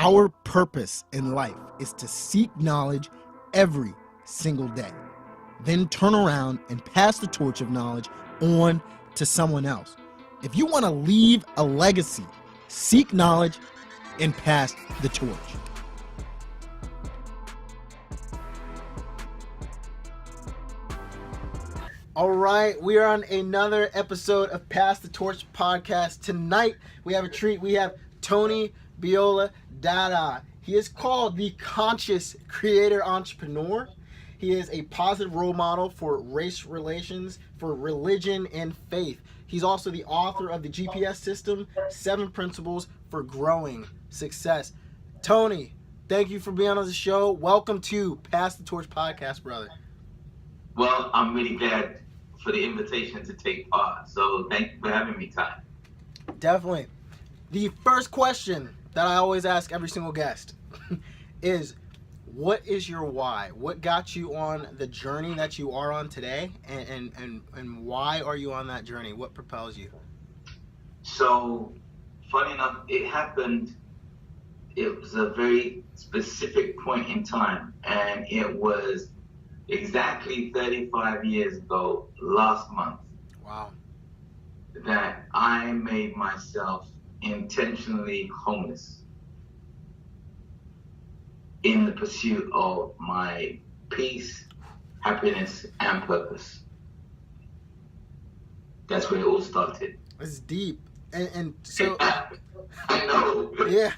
Our purpose in life is to seek knowledge every single day, then turn around and pass the torch of knowledge on to someone else. If you want to leave a legacy, seek knowledge and pass the torch. All right, we are on another episode of Pass the Torch podcast. Tonight, we have a treat. We have Tony Biola Dada. He is called the Conscious Creator Entrepreneur. He is a positive role model for race relations, for religion, and faith. He's also the author of the GPS system, 7 Principles for Growing Success. Tony, thank you for being on the show. Welcome to Pass the Torch podcast, brother. Well, I'm really glad for the invitation to take part. So thank you for having me, Ty. Definitely. The first question that I always ask every single guest is, what is your why? What got you on the journey that you are on today, and why are you on that journey? What propels you? So, funny enough, it was a very specific point in time, and it was exactly 35 years ago, last month. Wow. That I made myself intentionally homeless in the pursuit of my peace, happiness, and purpose. That's where it all started. It's deep. And so... I know. Yeah.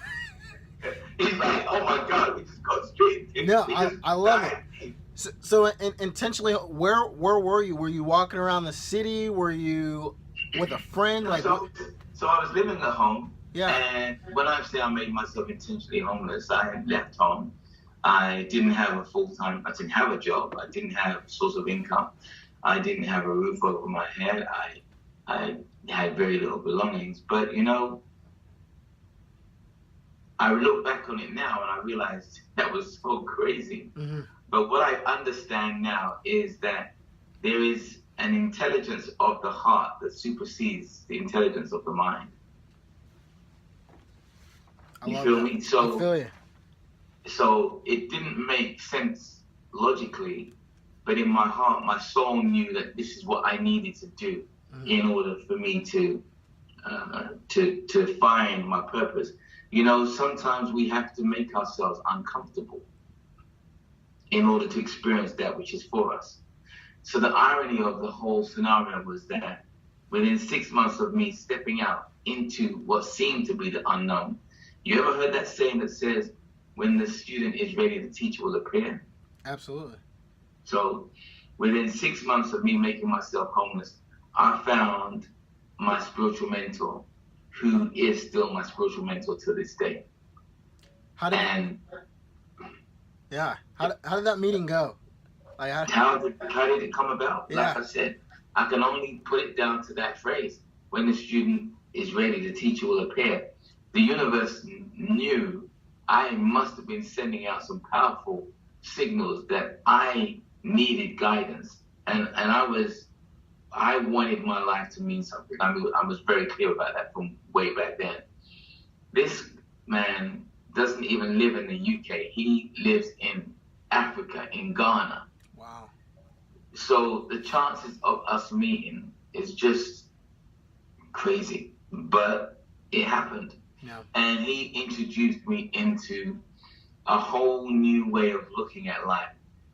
He's like, oh my God, we just got straight. No, I love it. So intentionally, where were you? Were you walking around the city? Were you with a friend? So I was living at home. Yeah. And when I say I made myself intentionally homeless, I had left home. I didn't have I didn't have a job. I didn't have a source of income. I didn't have a roof over my head. I had very little belongings. But, I look back on it now and I realized that was so crazy. Mm-hmm. But what I understand now is that there is an intelligence of the heart that supersedes the intelligence of the mind. You feel me? So, I feel you. So it didn't make sense logically, but in my heart, my soul knew that this is what I needed to do in order for me to find my purpose. Sometimes we have to make ourselves uncomfortable in order to experience that which is for us. So the irony of the whole scenario was that within 6 months of me stepping out into what seemed to be the unknown, you ever heard that saying that says, when the student is ready, the teacher will appear? Absolutely. So within 6 months of me making myself homeless, I found my spiritual mentor, who is still my spiritual mentor to this day. How did that meeting go? How did it come about? Yeah. Like I said, I can only put it down to that phrase. When the student is ready, the teacher will appear. The universe knew I must have been sending out some powerful signals that I needed guidance. And I wanted my life to mean something. I was very clear about that from way back then. This man doesn't even live in the UK. He lives in Africa, in Ghana. Wow. So the chances of us meeting is just crazy, but it happened. Yeah. And he introduced me into a whole new way of looking at life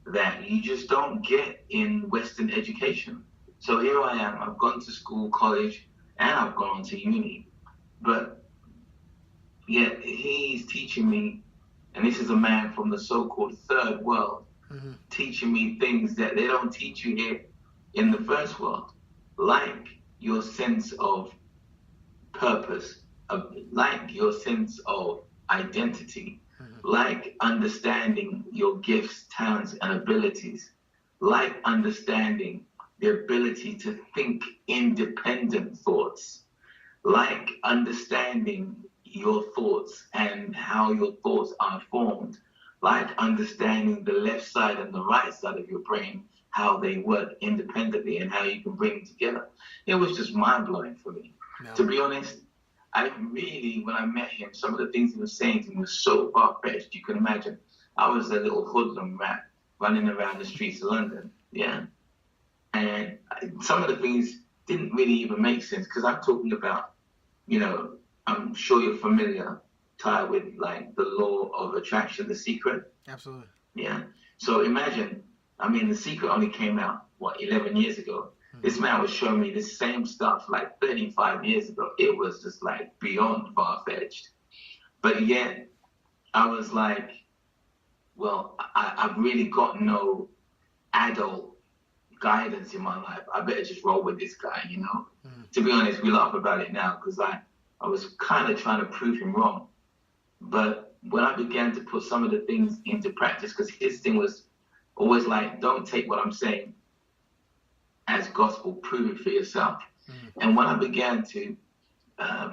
that you just don't get in Western education. So here I am. I've gone to school, college, and I've gone to uni. But yet he's teaching me, and this is a man from the so-called third world, teaching me things that they don't teach you here in the first world, like your sense of purpose, like your sense of identity, like understanding your gifts, talents, and abilities, like understanding the ability to think independent thoughts, like understanding your thoughts and how your thoughts are formed, like understanding the left side and the right side of your brain, how they work independently and how you can bring them together. It was just mind-blowing for me. No. To be honest, I didn't really, when I met him, some of the things he was saying to me was so far-fetched. You can imagine. I was a little hoodlum rat running around the streets of London, yeah. And some of the things didn't really even make sense because I'm talking about, I'm sure you're familiar, Ty, with like the law of attraction, The Secret. Absolutely. Yeah. So imagine, The Secret only came out, 11 years ago. This man was showing me this same stuff like 35 years ago. It was just like beyond far-fetched. But yet, I was like, well, I've really got no adult guidance in my life. I better just roll with this guy, To be honest, we laugh about it now because I was kind of trying to prove him wrong. But when I began to put some of the things into practice, because his thing was always like, don't take what I'm saying as gospel, prove it for yourself. And when I began to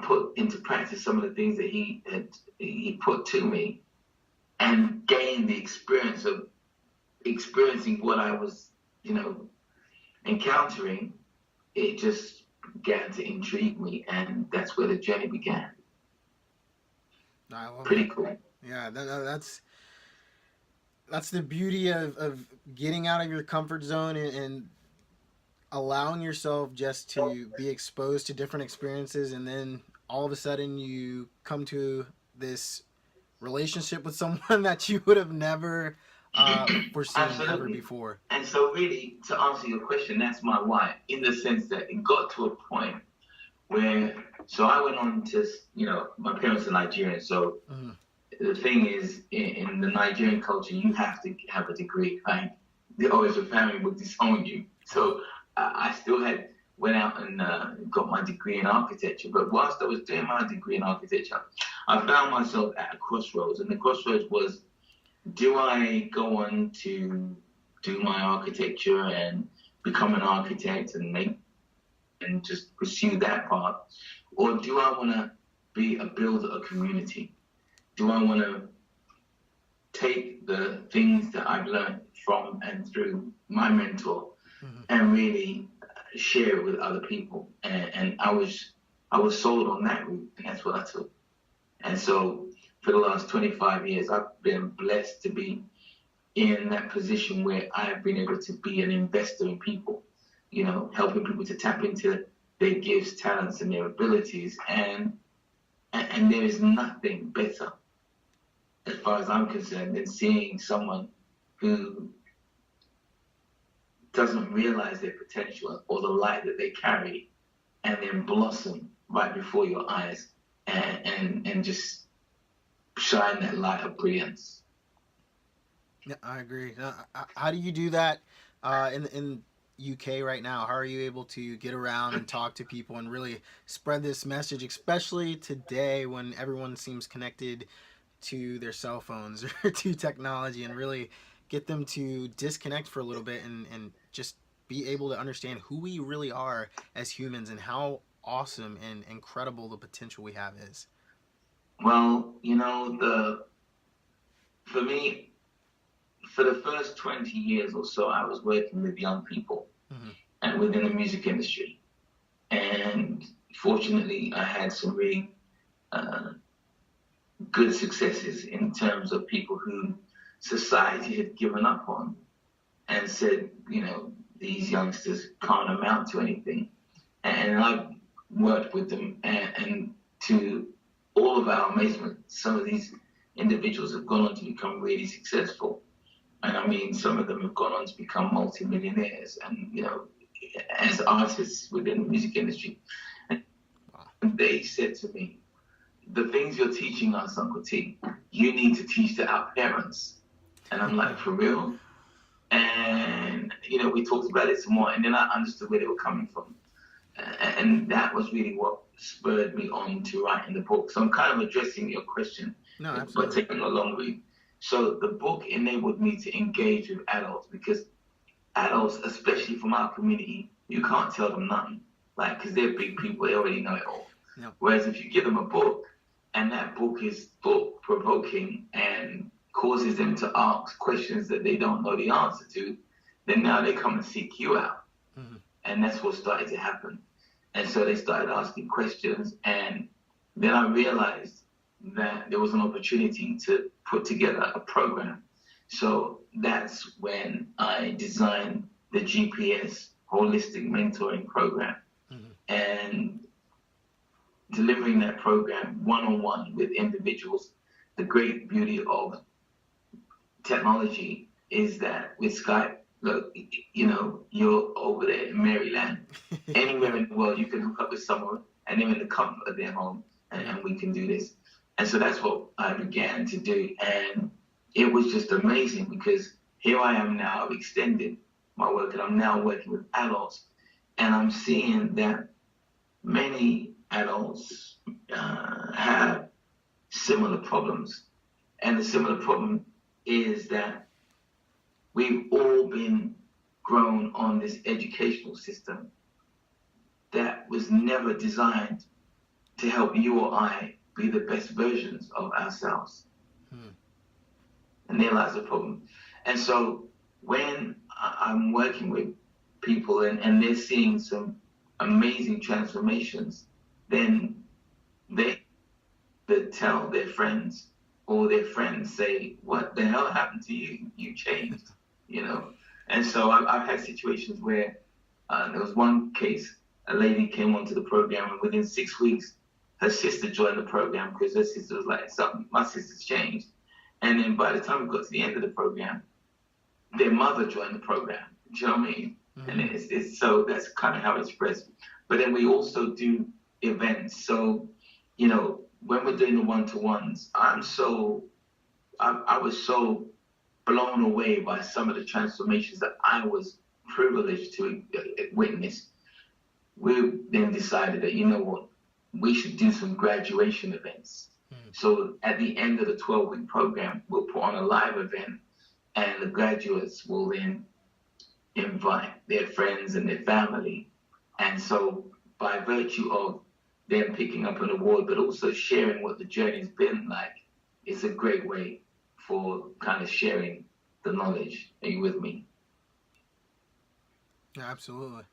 put into practice some of the things that he put to me and gain the experience of experiencing what I was, encountering, it just began to intrigue me, and that's where the journey began. I love Pretty that. cool. Yeah, that's the beauty of getting out of your comfort zone and allowing yourself just to be exposed to different experiences, and then all of a sudden you come to this relationship with someone that you would have never foreseen ever Absolutely. before. And so really, to answer your question, that's my why, in the sense that it got to a point where, so I went on to, my parents are Nigerian, so the thing is, in the Nigerian culture, you have to have a degree. Like, always your family would disown you. So I still went out and got my degree in architecture. But whilst I was doing my degree in architecture, I found myself at a crossroads. And the crossroads was, do I go on to do my architecture and become an architect and just pursue that path? Or do I want to be a builder of community? Do I want to take the things that I've learned from and through my mentor and really share it with other people? And I was sold on that route, and that's what I took. And so for the last 25 years, I've been blessed to be in that position where I have been able to be an investor in people, helping people to tap into their gifts, talents, and their abilities. And there is nothing better, as far as I'm concerned, than seeing someone who doesn't realize their potential or the light that they carry and then blossom right before your eyes and just shine that light of brilliance. Yeah, I agree. How do you do that in UK right now? How are you able to get around and talk to people and really spread this message, especially today when everyone seems connected to their cell phones or to technology, and really get them to disconnect for a little bit and just be able to understand who we really are as humans and how awesome and incredible the potential we have is? Well, for me, for the first 20 years or so, I was working with young people and within the music industry. And fortunately, I had some really good successes in terms of people who society had given up on and said, these youngsters can't amount to anything. And I've worked with them, and to all of our amazement, some of these individuals have gone on to become really successful. And some of them have gone on to become multimillionaires and, as artists within the music industry. And they said to me, the things you're teaching us, Uncle T, you need to teach to our parents. And I'm like, for real? And, we talked about it some more, and then I understood where they were coming from. And that was really what spurred me on to writing the book. So I'm kind of addressing your question, but taking a long read. So the book enabled me to engage with adults, because adults, especially from our community, you can't tell them nothing. Because they're big people, they already know it all. No. Whereas if you give them a book, and that book is thought-provoking and causes them to ask questions that they don't know the answer to, then now they come and seek you out. And that's what started to happen. And so they started asking questions, and then I realized that there was an opportunity to put together a program. So that's when I designed the GPS Holistic Mentoring Program. And delivering that program one-on-one with individuals. The great beauty of technology is that with Skype, look, you know, you're over there in Maryland, anywhere in the world, you can hook up with someone and they're in the comfort of their home, and we can do this. And so that's what I began to do. And it was just amazing because here I am now, I've extended my work and I'm now working with adults. And I'm seeing that many adults have similar problems. And the similar problem is that we've all been grown on this educational system that was never designed to help you or I be the best versions of ourselves. And there lies the problem. And so when I'm working with people and they're seeing some amazing transformations, then they tell their friends, or their friends say, what the hell happened to you? You changed, you know? And so I've had situations where there was one case, a lady came onto the program and within 6 weeks, her sister joined the program because her sister was like, something, my sister's changed. And then by the time we got to the end of the program, their mother joined the program. Do you know what I mean? And it's so that's kind of how it's spreads. But then we also do events. So, you know, when we're doing the one-to-ones, I was so blown away by some of the transformations that I was privileged to witness. We then decided that, you know what, we should do some graduation events. So at the end of the 12-week program, we'll put on a live event and the graduates will then invite their friends and their family. And so by virtue of them picking up an award, but also sharing what the journey's been like, it's a great way for kind of sharing the knowledge. Are you with me? Yeah, absolutely.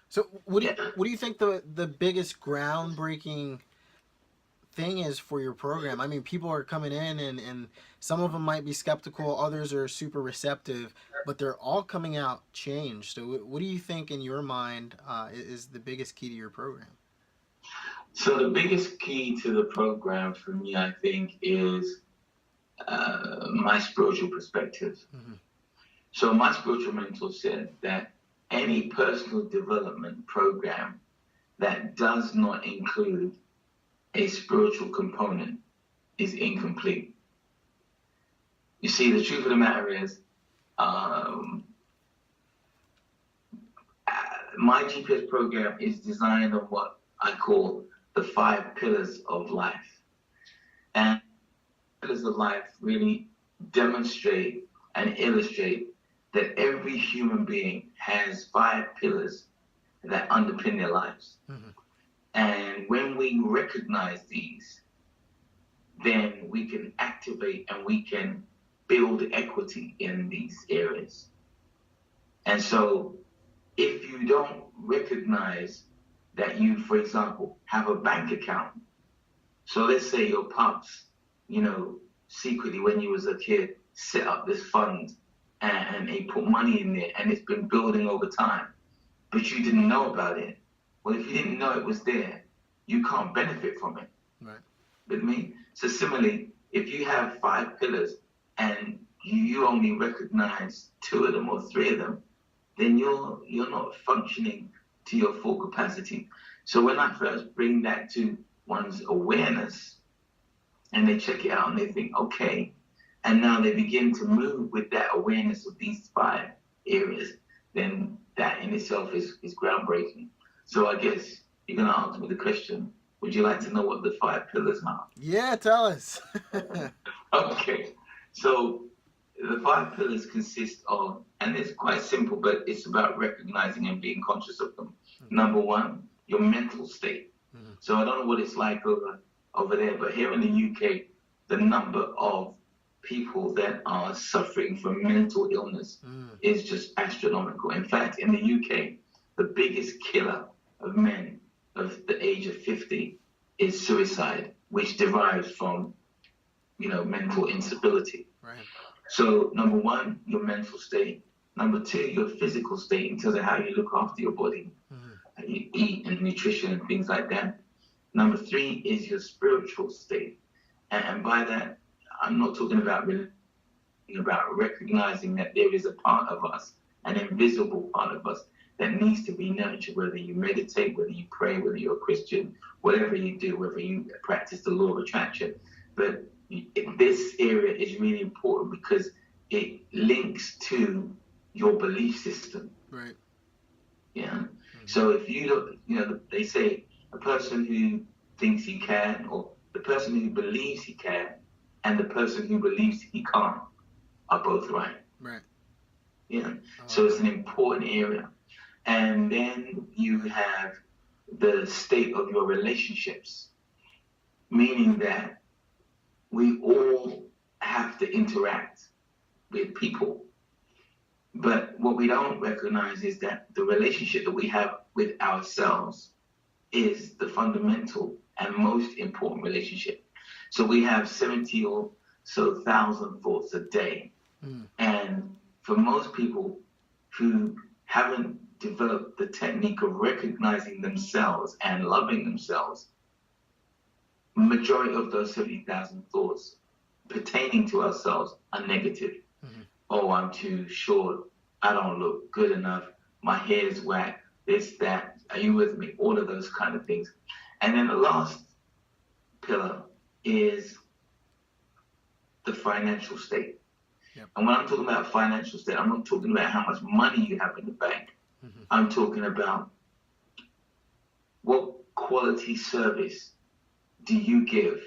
So what do you think the biggest groundbreaking thing is for your program? I mean, people are coming in and some of them might be skeptical, others are super receptive, but they're all coming out changed. So what do you think in your mind is the biggest key to your program? So the biggest key to the program for me, I think, is my spiritual perspective. So my spiritual mentor said that any personal development program that does not include a spiritual component is incomplete. You see, the truth of the matter is, my GPS program is designed on what I call the 5 pillars of life. And pillars of life really demonstrate and illustrate that every human being has 5 pillars that underpin their lives. And when we recognize these, then we can activate and we can build equity in these areas. And so if you don't recognize that you, for example, have a bank account, so let's say your pops, you know, secretly when you was a kid, set up this fund and they put money in there and it's been building over time, but you didn't know about it. Well, if you didn't know it was there, you can't benefit from it. Right. With me? So similarly, if you have 5 pillars and you only recognize 2 of them or 3 of them, then you're not functioning to your full capacity. So when I first bring that to one's awareness and they check it out and they think, okay, and now they begin to move with that awareness of these 5 areas, then that in itself is groundbreaking. So I guess you're going to answer me the question, would you like to know what the 5 pillars are? Yeah, tell us. Okay. So the 5 pillars consist of, and it's quite simple, but it's about recognizing and being conscious of them. Number 1, your mental state. So I don't know what it's like over there, but here in the UK, the number of people that are suffering from mental illness is just astronomical. In fact, in the UK, the biggest killer of men of the age of 50 is suicide, which derives from, mental instability. Right. So number one, your mental state. Number two, your physical state in terms of how you look after your body, how you eat and nutrition and things like that. Number three is your spiritual state. And by that, I'm not talking about recognizing that there is a part of us, an invisible part of us, that needs to be nurtured, whether you meditate, whether you pray, whether you're a Christian, whatever you do, whether you practice the law of attraction. But this area is really important because it links to your belief system. Right. Yeah. So if you don't, they say a person who thinks he can, or the person who believes he can, and the person who believes he can't are both right. Right. Yeah. So it's an important area. And then you have the state of your relationships, meaning that we all have to interact with people. But what we don't recognize is that the relationship that we have with ourselves is the fundamental and most important relationship. So we have 70 or so thousand thoughts a day. And for most people who haven't developed the technique of recognizing themselves and loving themselves, majority of those 70,000 thoughts pertaining to ourselves are negative. Oh, I'm too short. I don't look good enough. My hair's whack. This, that. Are you with me? All of those kind of things. And then the last pillar is the financial state. Yep. And when I'm talking about financial state, I'm not talking about how much money you have in the bank. I'm talking about what quality service do you give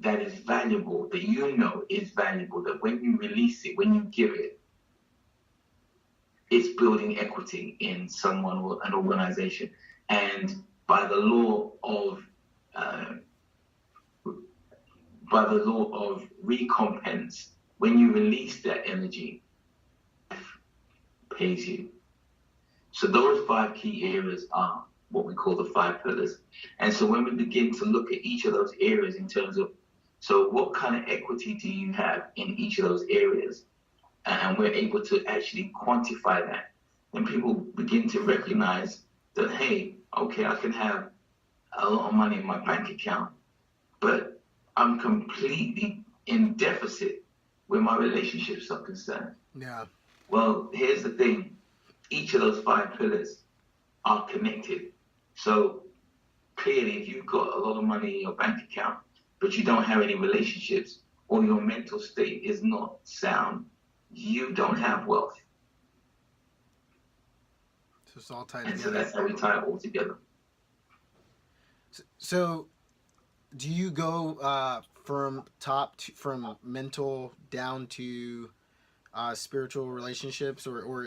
that is valuable, that you know is valuable, that when you release it, when you give it, it's building equity in someone or an organization. And by the law of recompense, when you release that energy, pays you. So those 5 key areas are what we call the 5 pillars. And so when we begin to look at each of those areas in terms of, so what kind of equity do you have in each of those areas? And we're able to actually quantify that. And people begin to recognize that, hey, okay, I can have a lot of money in my bank account, but I'm completely in deficit where my relationships are concerned. Yeah. Well, here's the thing. Each of those 5 pillars are connected. So clearly, if you've got a lot of money in your bank account, but you don't have any relationships, or your mental state is not sound, you don't have wealth. So it's all tied and together. So that's how we tie it all together. So do you go from from mental down to spiritual relationships, or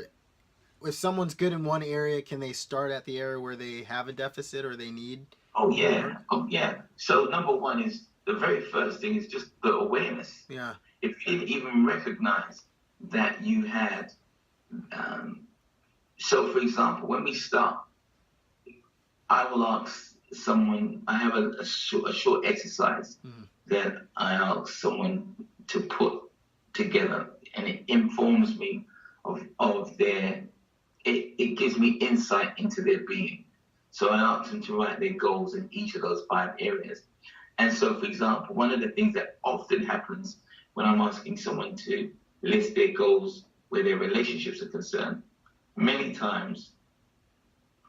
if someone's good in one area, can they start at the area where they have a deficit or they need? Oh yeah. So number one is, the very first thing is just the awareness. Yeah. If you didn't even recognize that you had, so for example, when we start, I will ask someone, I have a short exercise that I ask someone to put together, and it informs me of their, it gives me insight into their being. So I ask them to write their goals in each of those 5 areas. And so, for example, one of the things that often happens when I'm asking someone to list their goals where their relationships are concerned, many times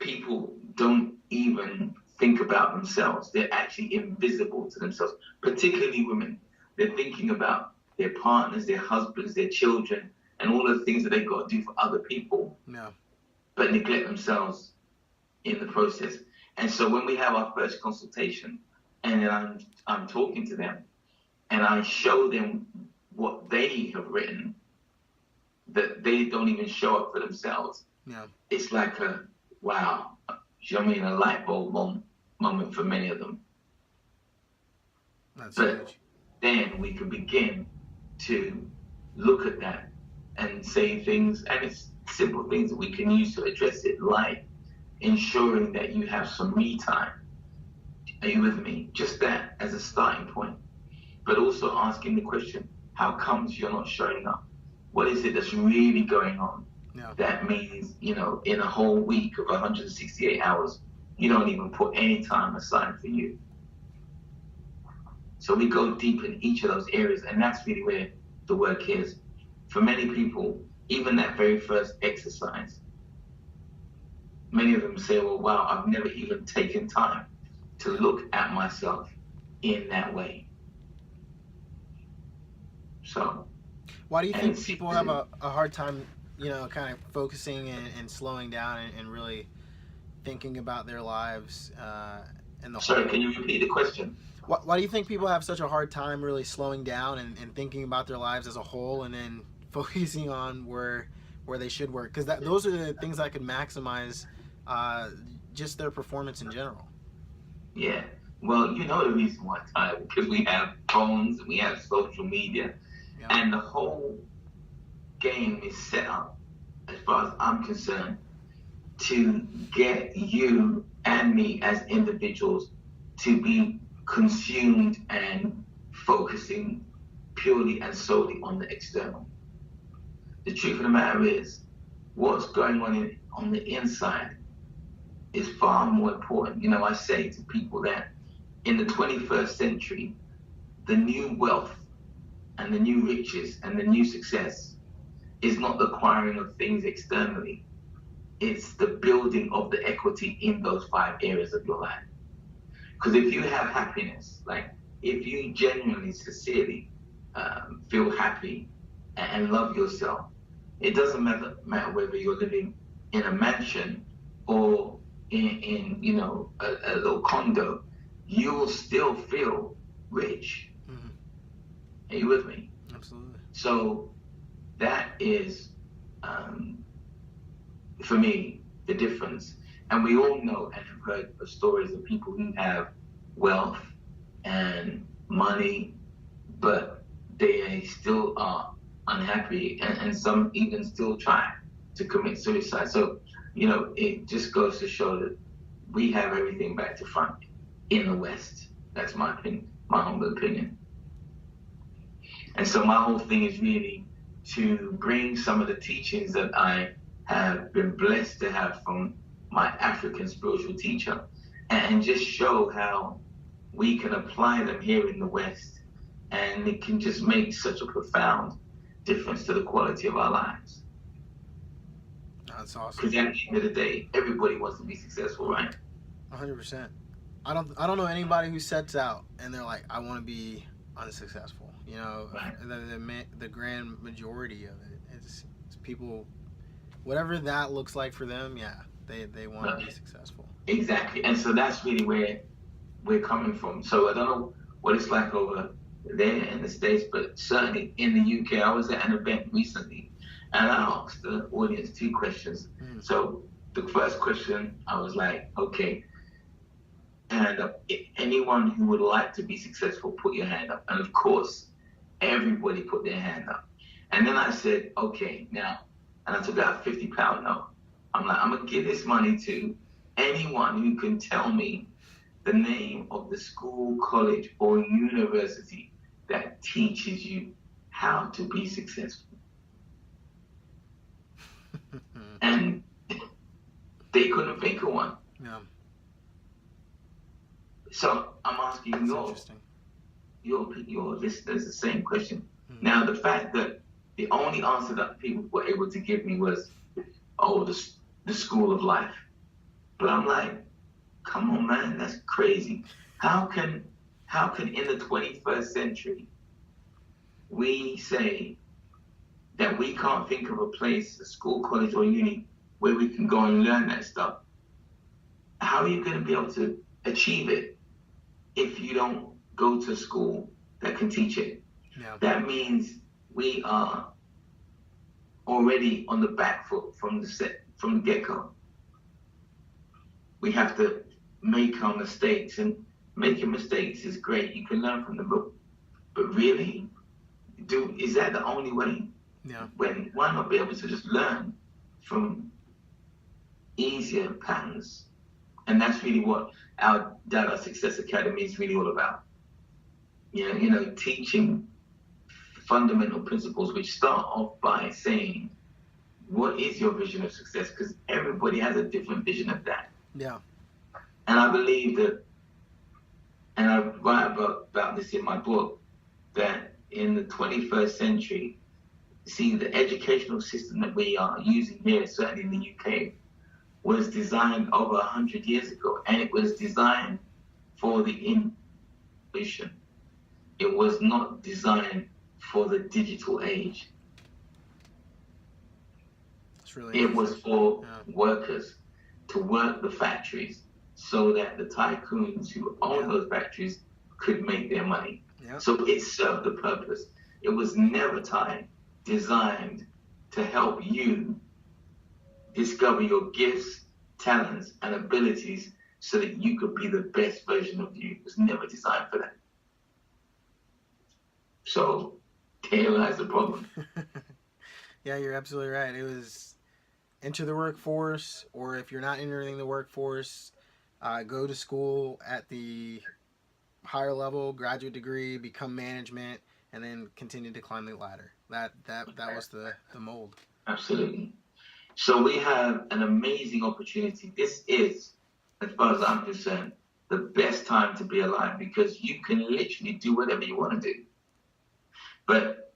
people don't even think about themselves. They're actually invisible to themselves, particularly women. They're thinking about their partners, their husbands, their children, and all the things that they've got to do for other people, but neglect themselves in the process. And so when we have our first consultation, and then I'm talking to them, and I show them what they have written, that they don't even show up for themselves. Yeah. It's like a, wow, you know what I mean, a light bulb moment for many of them. That's but huge. Then we can begin to look at that and say things, and it's simple things that we can use to address it, like ensuring that you have some me time. Are you with me? Just that as a starting point. But also asking the question, how comes you're not showing up? What is it that's really going on? Yeah. That means, in a whole week of 168 hours, you don't even put any time aside for you. So we go deep in each of those areas, and that's really where the work is. For many people, even that very first exercise, many of them say, well, wow, I've never even taken time to look at myself in that way. So why do you think people have a hard time, kind of focusing and slowing down and really thinking about their lives and the Sorry, whole... can you repeat the question? Why do you think people have such a hard time really slowing down and thinking about their lives as a whole, and then focusing on where they should work? Because those are the things that could maximize just their performance in general. Yeah. Well, the reason why, Tyler, because we have phones and we have social media, and the whole game is set up, as far as I'm concerned, to get you and me as individuals to be consumed and focusing purely and solely on the external. The truth of the matter is, what's going on the inside is far more important. I say to people that in the 21st century, the new wealth and the new riches and the new success is not the acquiring of things externally. It's the building of the equity in those 5 areas of your life. Because if you have happiness, like if you genuinely, sincerely feel happy and love yourself, it doesn't matter whether you're living in a mansion or in a little condo, you will still feel rich. Mm-hmm. Are you with me? Absolutely. So that is, for me, the difference. And we all know and have heard of stories of people who have wealth and money, but they still are unhappy, and some even still try to commit suicide. So, it just goes to show that we have everything back to front in the West. That's my opinion, my humble opinion. And so my whole thing is really to bring some of the teachings that I have been blessed to have from my African spiritual teacher, and just show how we can apply them here in the West, and it can just make such a profound difference to the quality of our lives. That's awesome. Because at the end of the day, everybody wants to be successful, right? 100%. I don't know anybody who sets out and they're like, I want to be unsuccessful. Right. The grand majority of it, it's people, whatever that looks like for them. Yeah, they want to be successful. Exactly, and so that's really where we're coming from. So I don't know what it's like over there in the States, but certainly in the UK, I was at an event recently, and I asked the audience 2 questions. So the first question, I was like, okay, and anyone who would like to be successful, put your hand up. And of course, everybody put their hand up. And then I said, okay, now, and I took out a £50 note. I'm like, I'm going to give this money to anyone who can tell me the name of the school, college, or university that teaches you how to be successful. And they couldn't think of one. Yeah. So I'm asking your listeners the same question. Mm-hmm. Now, the fact that the only answer that people were able to give me was, the school of life. But I'm like, come on, man, that's crazy. How can in the 21st century we say that we can't think of a place, a school, college, or uni where we can go and learn that stuff? How are you going to be able to achieve it if you don't go to school that can teach it? Yeah. That means we are already on the back foot from the get-go. We have to make our mistakes, and making mistakes is great. You can learn from them, but really, is that the only way? Yeah. Why not be able to just learn from easier patterns And that's really what our Dada Success Academy is really all about. Teaching fundamental principles which start off by saying, what is your vision of success? Because everybody has a different vision of that. Yeah. And I believe that, and I write about this in my book, that in the 21st century, see, the educational system that we are using here, certainly in the UK, was designed over 100 years ago, and it was designed for the innovation. It was not designed for the digital age. It was for workers to work the factories so that the tycoons who own those factories could make their money. Yep. So it served the purpose. It was never designed to help you discover your gifts, talents, and abilities so that you could be the best version of you. It was never designed for that. So there lies the problem. Yeah, you're absolutely right. It was enter the workforce, or if you're not entering the workforce, go to school at the higher level, graduate degree, become management, and then continue to climb the ladder. That was the mold. Absolutely. So we have an amazing opportunity. This is, as far as I'm concerned, the best time to be alive, because you can literally do whatever you want to do. But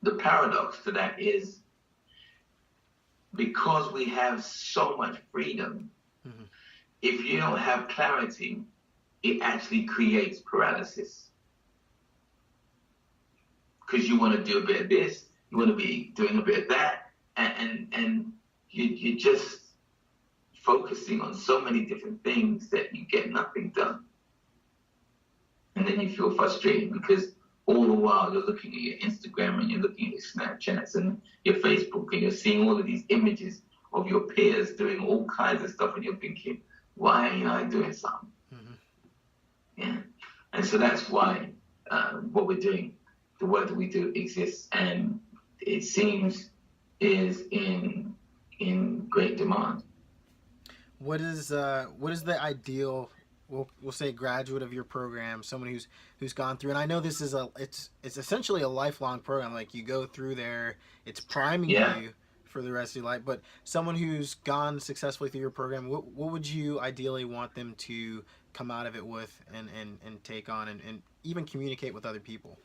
the paradox to that is, because we have so much freedom, if you don't have clarity, it actually creates paralysis. Because you want to do a bit of this, you want to be doing a bit of that, and you're just focusing on so many different things that you get nothing done. And then you feel frustrated because all the while you're looking at your Instagram and you're looking at your Snapchats and your Facebook, and you're seeing all of these images of your peers doing all kinds of stuff, and you're thinking, why ain't I doing something? Yeah. And so that's why what we're doing, the work that we do, exists, and it seems is in great demand. What is the ideal, we'll say, graduate of your program, someone who's gone through, and I know this is it's essentially a lifelong program, like you go through there, it's priming you for the rest of your life, but someone who's gone successfully through your program, what would you ideally want them to come out of it with and take on and even communicate with other people?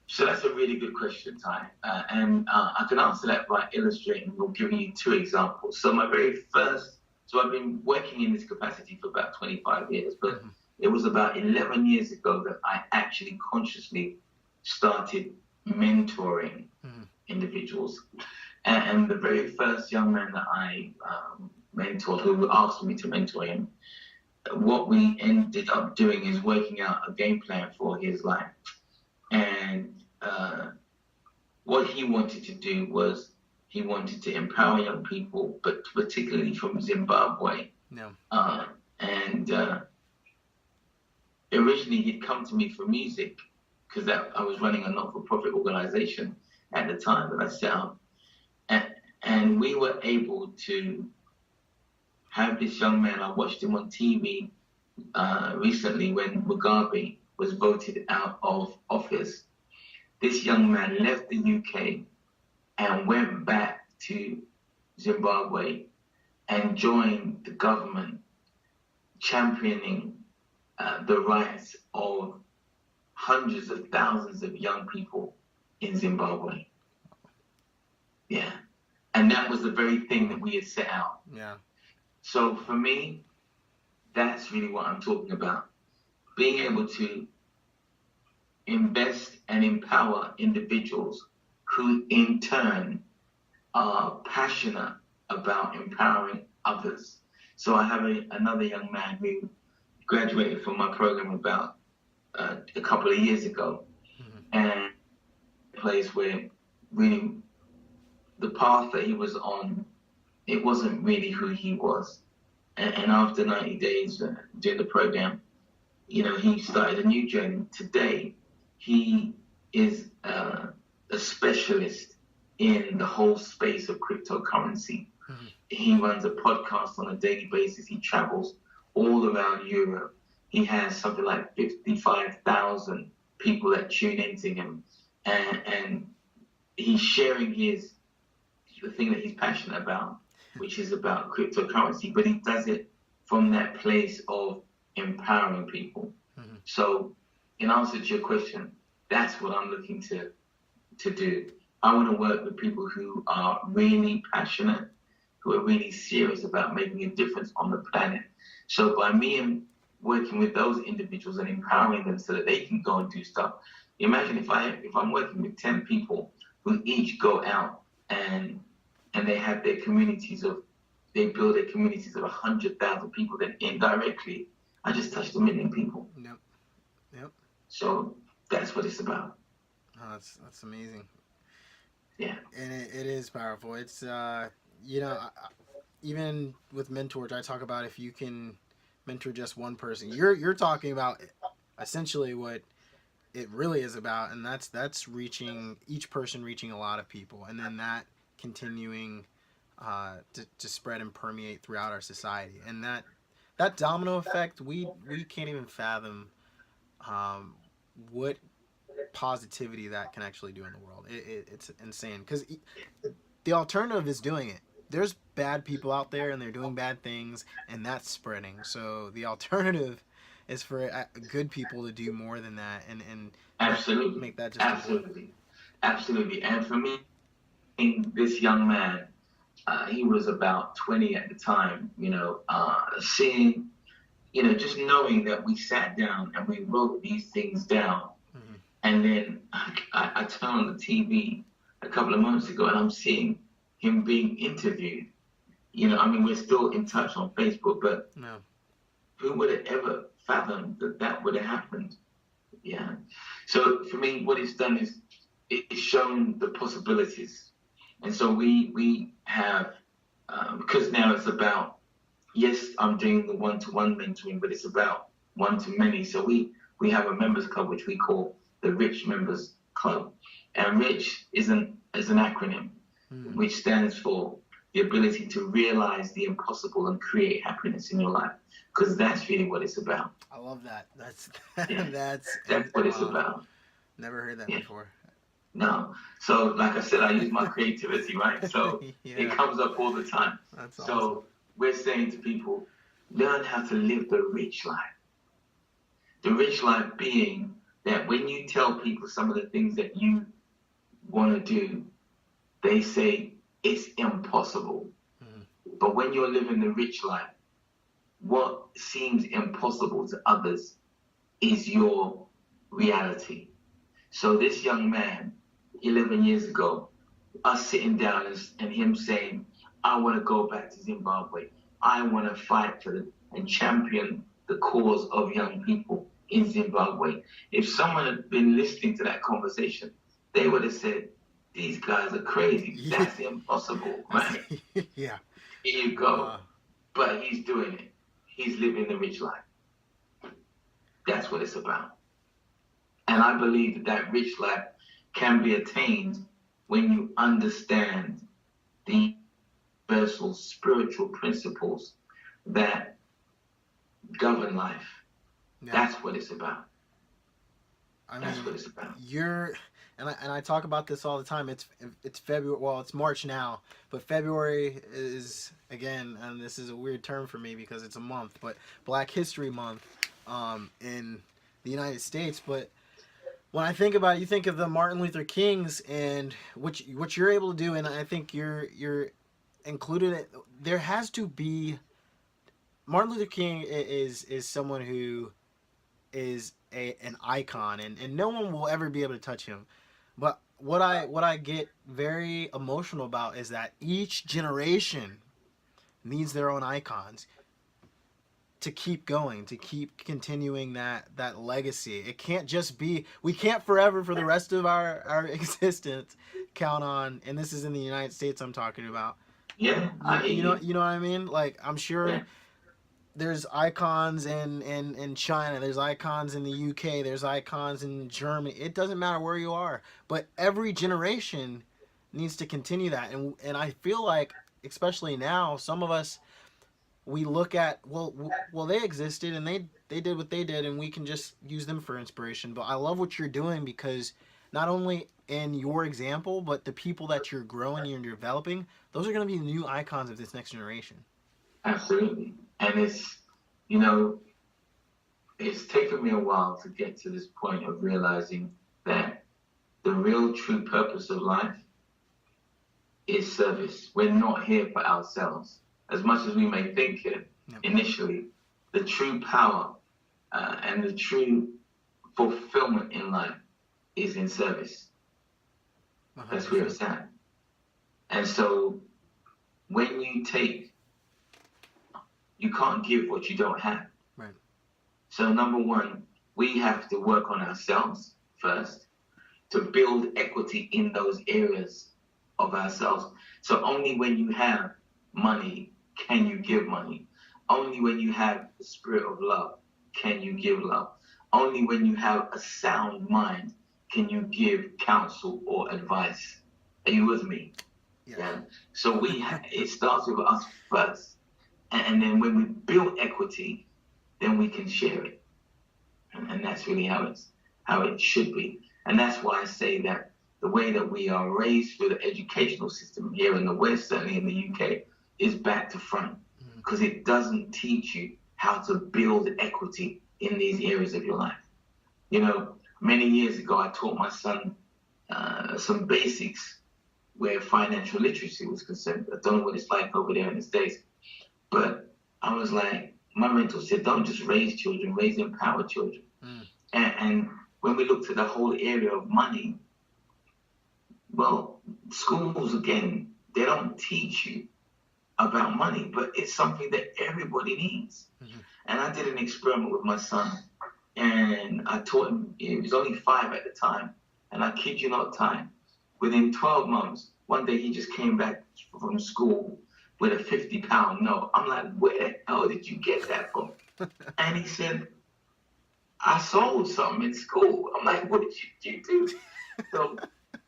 So that's a really good question, Ty. And I can answer that by illustrating or giving you two examples. So I've been working in this capacity for about 25 years, but it was about 11 years ago that I actually consciously started mentoring individuals. And the very first young man that I mentored, who asked me to mentor him, what we ended up doing is working out a game plan for his life. And what he wanted to do was he wanted to empower young people, but particularly from Zimbabwe. No. And originally he'd come to me for music, because I was running a not-for-profit organization at the time that I set up. And we were able to have this young man. I watched him on TV recently when Mugabe was voted out of office. This young man left the UK and went back to Zimbabwe and joined the government, championing the rights of hundreds of thousands of young people in Zimbabwe. Yeah. And that was the very thing that we had set out. Yeah. So for me, that's really what I'm talking about. Being able to invest and empower individuals who in turn are passionate about empowering others. So I have another young man who graduated from my program about a couple of years ago, and a place where really the path that he was on, it wasn't really who he was. And after 90 days doing the program, he started a new journey. Today, he is a specialist in the whole space of cryptocurrency. He runs a podcast on a daily basis. He travels all around Europe. He has something like 55,000 people that tune into him, and he's sharing the thing that he's passionate about, which is about cryptocurrency. But he does it from that place of empowering people. Mm-hmm. So, in answer to your question, that's what I'm looking to do. I want to work with people who are really passionate, who are really serious about making a difference on the planet. So by me working with those individuals and empowering them so that they can go and do stuff. Imagine if I'm working with 10 people who each go out and they have their they build their communities of 100,000 people, then indirectly I just touched 1 million people. Yep. So that's what it's about. Oh, that's amazing. Yeah. And it is powerful. It's even with Mentorch, I talk about if you can mentor just one person, you're talking about essentially what it really is about, and that's reaching each person, reaching a lot of people, and then that continuing to spread and permeate throughout our society, and that domino effect, we can't even fathom what positivity that can actually do in the world. It's insane because the alternative is doing it. There's bad people out there and they're doing bad things, and that's spreading. So the alternative is for good people to do more than that, and absolutely make that just absolutely. And for me, this young man, he was about 20 at the time. Seeing, just knowing that we sat down and we wrote these things down, mm-hmm. and then I turned on the TV a couple of months ago, and I'm seeing him being interviewed. We're still in touch on Facebook, but no. Who would have ever fathomed that would have happened? Yeah. So for me, what it's done is it's shown the possibilities. And so we have, because now it's about, yes, I'm doing the one-to-one mentoring, but it's about one-to-many. So we have a members club, which we call the Rich Members Club. And Rich is an acronym, which stands for the ability to realize the impossible and create happiness in your life. Because that's really what it's about. I love that. That's what it's about. Never heard that before. No. So, like I said, I use my creativity, right? So yeah. It comes up all the time. That's awesome. So we're saying to people, learn how to live the rich life. The rich life being that when you tell people some of the things that you want to do, they say it's impossible. Mm-hmm. But when you're living the rich life, what seems impossible to others is your reality. So this young man, 11 years ago, us sitting down and him saying, I want to go back to Zimbabwe. I want to fight for and champion the cause of young people in Zimbabwe. If someone had been listening to that conversation, they would have said, these guys are crazy. That's impossible, right? Yeah. Here you go. But he's doing it. He's living the rich life. That's what it's about. And I believe that rich life can be attained when you understand the universal spiritual principles that govern life. Yeah. That's what it's about. That's what it's about. And I talk about this all the time. It's February. Well, it's March now, but February is, again, and this is a weird term for me because it's a month, but Black History Month in the United States. But when I think about it, you think of the Martin Luther Kings and what you're able to do, and I think you're included. There has to be. Martin Luther King is someone who is an icon, and no one will ever be able to touch him. But what I get very emotional about is that each generation needs their own icons to keep going, to keep continuing that legacy. It can't just be, we can't forever for the rest of our existence count on, and this is in the United States I'm talking about. Yeah, you know what I mean? Like, I'm sure. Yeah. There's icons in China, there's icons in the UK, there's icons in Germany. It doesn't matter where you are, but every generation needs to continue that. And I feel like especially now, some of us, we look at, well, they existed and they did what they did, and we can just use them for inspiration. But I love what you're doing, because not only in your example, but the people that you're growing and you're developing, those are going to be the new icons of this next generation. Absolutely. And you know, it's taken me a while to get to this point of realizing that the real true purpose of life is service. We're not here for ourselves. As much as we may think it initially, the true power and the true fulfillment in life is in service. 100%. That's where it's at. And so when you can't give what you don't have. Right. So number one, we have to work on ourselves first to build equity in those areas of ourselves. So only when you have money can you give money. Only when you have the spirit of love can you give love. Only when you have a sound mind can you give counsel or advice. Are you with me? Yeah. So it starts with us first. And then when we build equity, then we can share it. And that's really how it should be. And that's why I say that the way that we are raised through the educational system here in the West, certainly in the UK, is back to front. Because it doesn't teach you how to build equity in these areas of your life. You know, many years ago, I taught my son some basics where financial literacy was concerned. I don't know what it's like over there in the States. But I was like, my mentor said, don't just raise children, raise empowered children. And when we looked at the whole area of money, well, schools, again, they don't teach you about money, but it's something that everybody needs. And I did an experiment with my son, and I taught him, he was only 5 at the time, and I kid you not, time, within 12 months, one day he just came back from school with a £50 note. I'm like, where the hell did you get that from? And he said, I sold something in school. I'm like, what did you do? So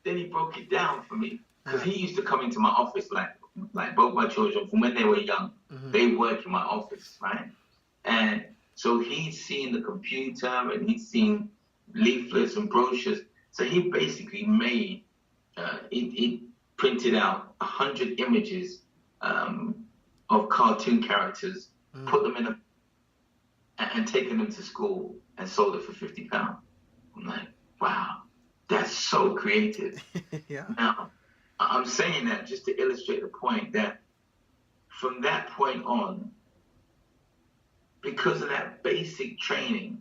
then he broke it down for me, because he used to come into my office, like both my children, from when they were young, they work in my office, right? And so he's seen the computer and he's seen leaflets and brochures. So he basically made, he printed out 100 images of cartoon characters, put them and taken them to school and sold it for £50. I'm like, wow, that's so creative. Yeah. Now, I'm saying that just to illustrate the point that from that point on, because of that basic training,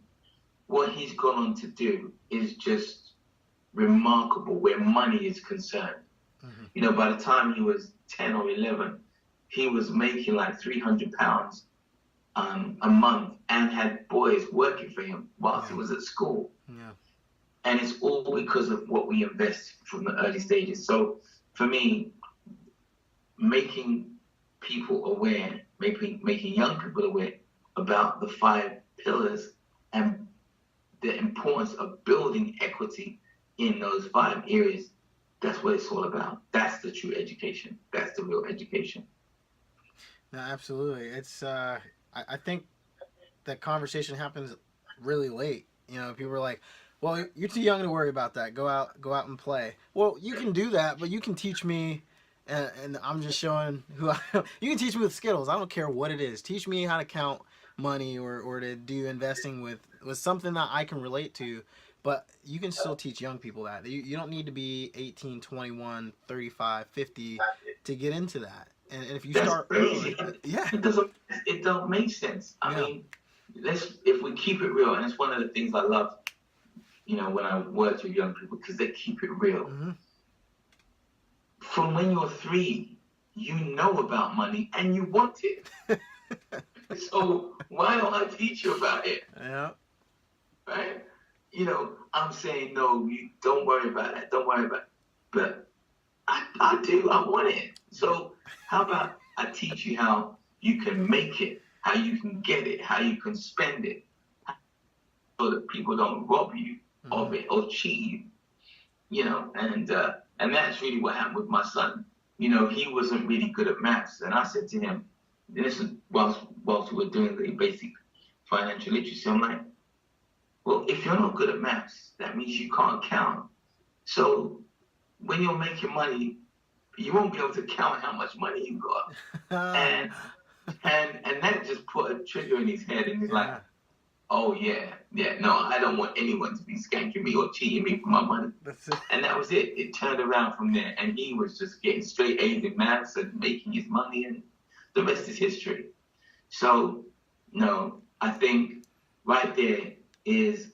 what he's gone on to do is just remarkable where money is concerned. You know, by the time he was 10 or 11, he was making like £300 a month and had boys working for him whilst he was at school. Yeah. And it's all because of what we invest from the early stages. So for me, making people aware, making young people aware about the 5 pillars and the importance of building equity in those 5 areas, that's what it's all about. That's the true education. That's the real education. No, absolutely. It's I think that conversation happens really late. You know, people are like, well, you're too young to worry about that. Go out and play. Well, you can do that, but you can teach me, and I'm just showing who I am. You can teach me with Skittles. I don't care what it is. Teach me how to count money or to do investing with something that I can relate to. But you can still teach young people that. You don't need to be 18, 21, 35, 50 to get into that. And if you start early, yeah. It don't make sense. I mean, if we keep it real, and it's one of the things I love, you know, when I work with young people, because they keep it real. From when you're 3, you know about money and you want it. So why don't I teach you about it? Yeah. Right? You know, I'm saying, no, you don't worry about that. Don't worry about it. But I do. I want it. So how about I teach you how you can make it, how you can get it, how you can spend it, so that people don't rob you of it or cheat you. You know, and that's really what happened with my son. he wasn't really good at maths. And I said to him, this is whilst we were doing the basic financial literacy, I'm like, well, if you're not good at maths, that means you can't count. So when you're making money, you won't be able to count how much money you got. and that just put a trigger in his head, and he's like, oh yeah, no, I don't want anyone to be skanking me or cheating me for my money. And that was it. It turned around from there, and he was just getting straight A's in maths and making his money, and the rest is history. So, no, I think right there is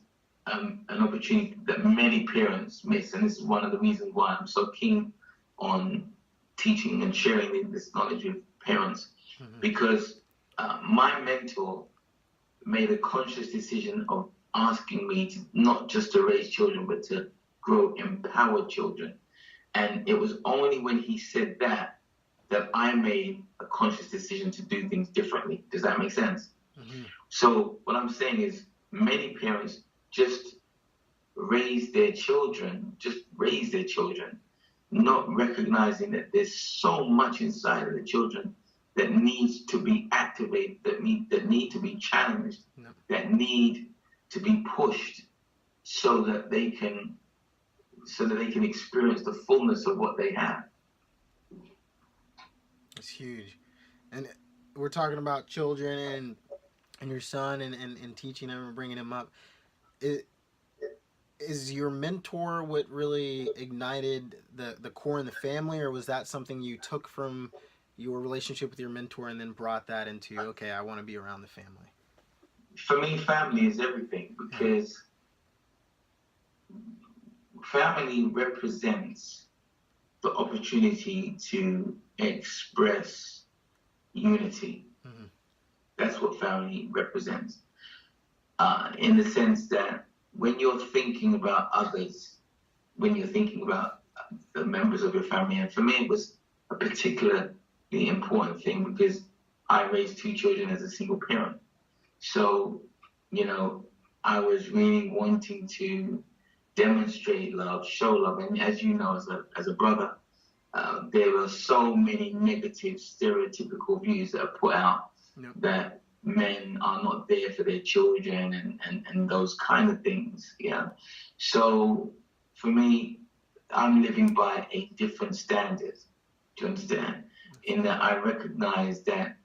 an opportunity that many parents miss, and this is one of the reasons why I'm so keen on teaching and sharing this knowledge with parents, because my mentor made a conscious decision of asking me to not just to raise children, but to grow empowered children. And it was only when he said that I made a conscious decision to do things differently. Does that make sense? So what I'm saying is many parents just raise their children, not recognizing that there's so much inside of the children that needs to be activated, that need to be challenged, that need to be pushed so that they can experience the fullness of what they have. It's huge. And we're talking about children and your son and teaching him and bringing him up. Is your mentor what really ignited the core in the family, or was that something you took from your relationship with your mentor and then brought that into, okay, I want to be around the family? For me, family is everything, because family represents the opportunity to express unity. That's what family represents. In the sense that when you're thinking about others, when you're thinking about the members of your family, and for me it was a particularly important thing because I raised 2 children as a single parent. So, I was really wanting to demonstrate love, show love. And as you know, as a brother, there are so many negative, stereotypical views that are put out that men are not there for their children and those kind of things. Yeah. So for me, I'm living by a different standard. Do you understand? In that I recognize that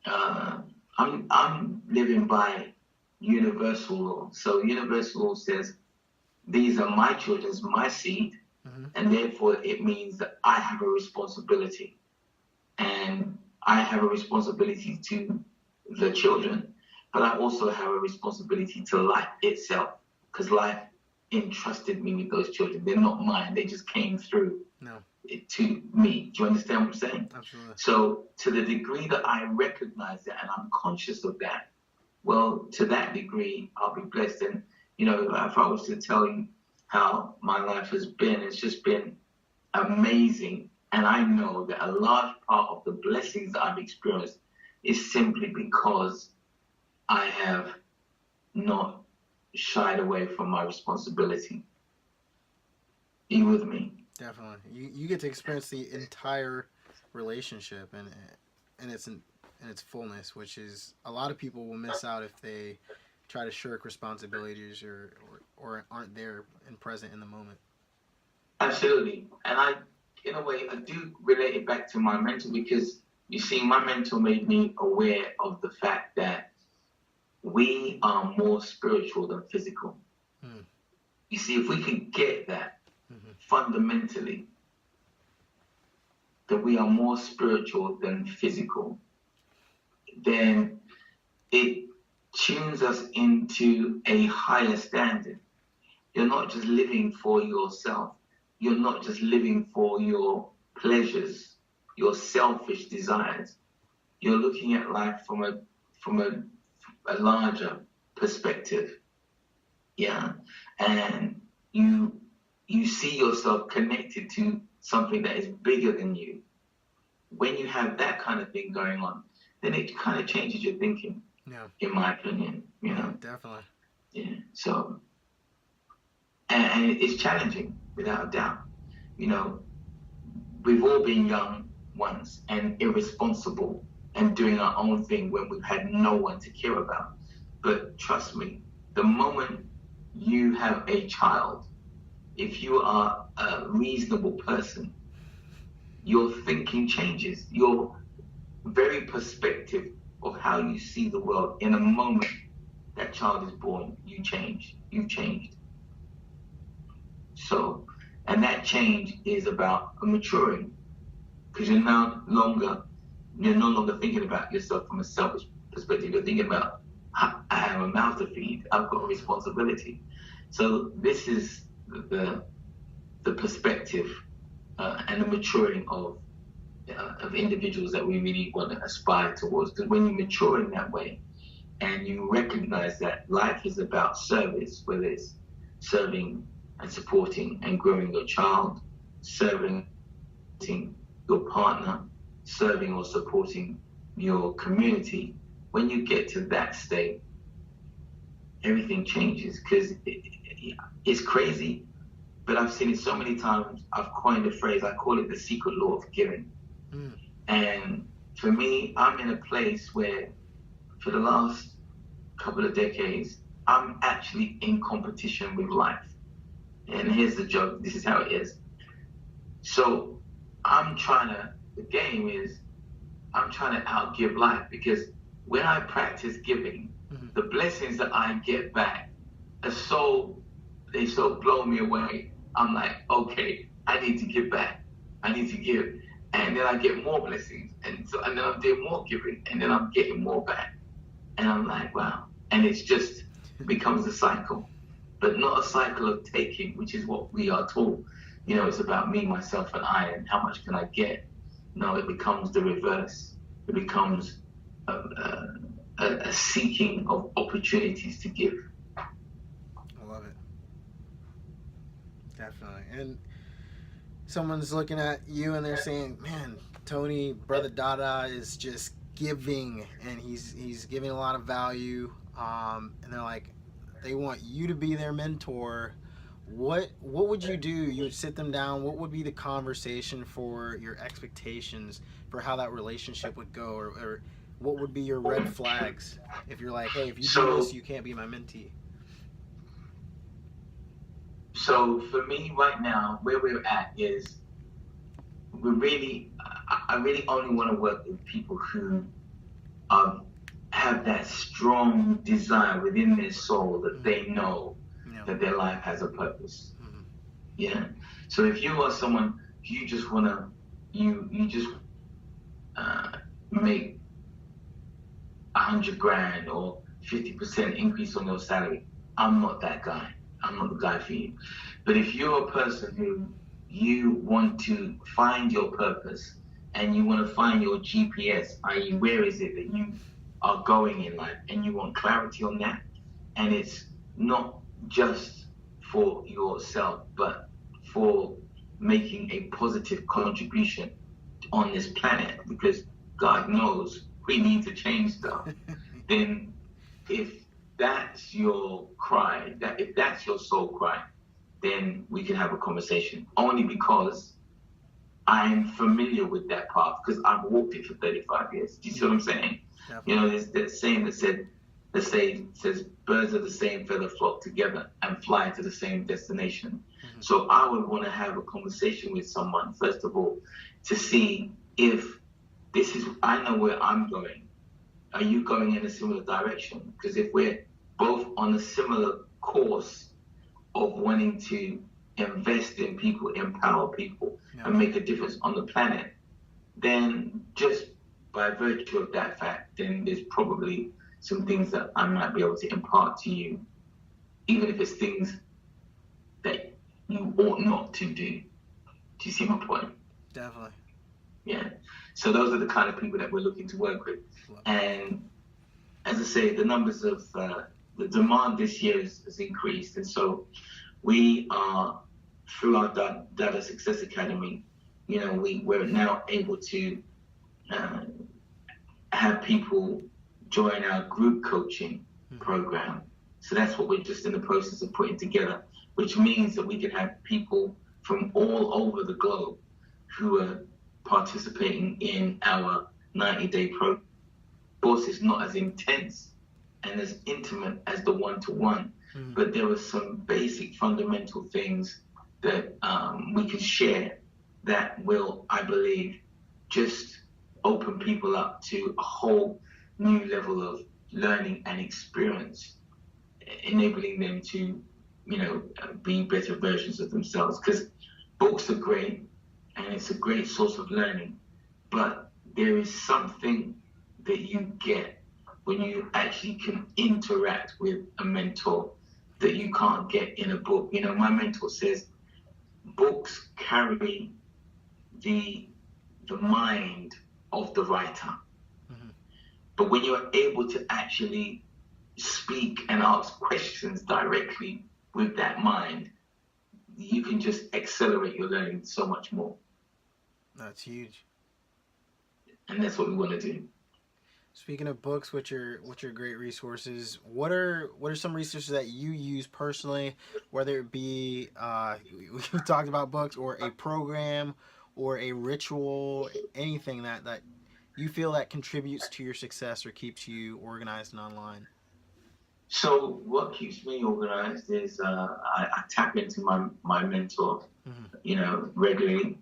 I'm living by universal law. So universal law says these are my children's, my seed, and therefore it means that I have a responsibility, and I have a responsibility to the children, but I also have a responsibility to life itself, because life entrusted me with those children. They're not mine. They just came through to me. Do you understand what I'm saying? Absolutely. So to the degree that I recognize that and I'm conscious of that, well, to that degree, I'll be blessed. And, if I was to tell you how my life has been, it's just been amazing. And I know that a large part of the blessings that I've experienced is simply because I have not shied away from my responsibility. Are you with me? Definitely. You get to experience the entire relationship and its fullness, which is a lot of people will miss out if they try to shirk responsibilities or aren't there and present in the moment. Absolutely. And in a way, I do relate it back to my mentor, because you see, my mentor made me aware of the fact that we are more spiritual than physical. You see, if we can get that fundamentally, that we are more spiritual than physical, then it tunes us into a higher standard. You're not just living for yourself. You're not just living for your pleasures, your selfish desires. You're looking at life from a larger perspective. Yeah. And you see yourself connected to something that is bigger than you. When you have that kind of thing going on, then it kind of changes your thinking. Yeah. In my opinion, Definitely. Yeah. So, and it's challenging without a doubt. we've all been young once and irresponsible and doing our own thing when we've had no one to care about. But trust me, the moment you have a child, if you are a reasonable person, your thinking changes. Your very perspective of how you see the world in a moment that child is born, you change. You've changed. So, and that change is about maturing, because you're no longer thinking about yourself from a selfish perspective. You're thinking about, I have a mouth to feed. I've got a responsibility. So this is the perspective and the maturing of individuals that we really want to aspire towards. Because when you mature in that way, and you recognize that life is about service, whether it's serving and supporting and growing your child, serving your partner, serving or supporting your community, when you get to that state, everything changes. Because it's crazy, but I've seen it so many times. I've coined a phrase, I call it the secret law of giving. And for me, I'm in a place where for the last couple of decades, I'm actually in competition with life. And here's the joke, this is how it is. So the game is, I'm trying to outgive life, because when I practice giving, the blessings that I get back they so blow me away. I'm like, okay, I need to give back. I need to give. And then I get more blessings. And then I'm doing more giving, and then I'm getting more back. And I'm like, wow. And it's just becomes a cycle, but not a cycle of taking, which is what we are taught. It's about me, myself, and I, and how much can I get? No, it becomes the reverse. It becomes a seeking of opportunities to give. I love it. Definitely. And someone's looking at you and they're saying, man, Tony, brother Dada is just giving, and he's giving a lot of value. And they're like, they want you to be their mentor. What would you do? You would sit them down. What would be the conversation for your expectations for how that relationship would go, or what would be your red flags if you're like, hey, if you do this, you can't be my mentee? So for me right now, where we're at is I really only want to work with people who have that strong desire within their soul that they know that their life has a purpose. Yeah. So if you are someone, you just want to, you just make $100,000 or 50% increase on your salary, I'm not that guy. I'm not the guy for you. But if you're a person who you want to find your purpose and you want to find your GPS, i.e. where is it that you are going in life, and you want clarity on that, and it's not just for yourself, but for making a positive contribution on this planet, because God knows we need to change stuff, then if that's your cry, if that's your soul cry, then we can have a conversation. Only because I'm familiar with that path, because I've walked it for 35 years. Do you see what I'm saying? Definitely. There's that saying that says birds of the same feather flock together and fly to the same destination. So I would want to have a conversation with someone, first of all, to see if I know where I'm going. Are you going in a similar direction? Because if we're both on a similar course of wanting to invest in people, empower people, and make a difference on the planet, then just by virtue of that fact, then there's probably some things that I might be able to impart to you, even if it's things that you ought not to do. Do you see my point? Definitely. Yeah. So those are the kind of people that we're looking to work with. And as I say, the numbers of the demand this year has increased. And so we are, through our Dada Success Academy, we're now able to have people join our group coaching program. So that's what we're just in the process of putting together, which means that we can have people from all over the globe who are participating in our 90-day program. Of course, it's not as intense and as intimate as the one-to-one, but there are some basic fundamental things that we can share that will, I believe, just open people up to a whole new level of learning and experience, enabling them to, be better versions of themselves. Because books are great and it's a great source of learning, but there is something that you get when you actually can interact with a mentor that you can't get in a book. My mentor says books carry the mind of the writer. But when you're able to actually speak and ask questions directly with that mind, you can just accelerate your learning so much more. That's huge. And that's what we want to do. Speaking of books, which are great resources, what are some resources that you use personally, whether it be we've talked about books or a program or a ritual, anything that you feel that contributes to your success or keeps you organized and online? So what keeps me organized is I tap into my mentor, regularly.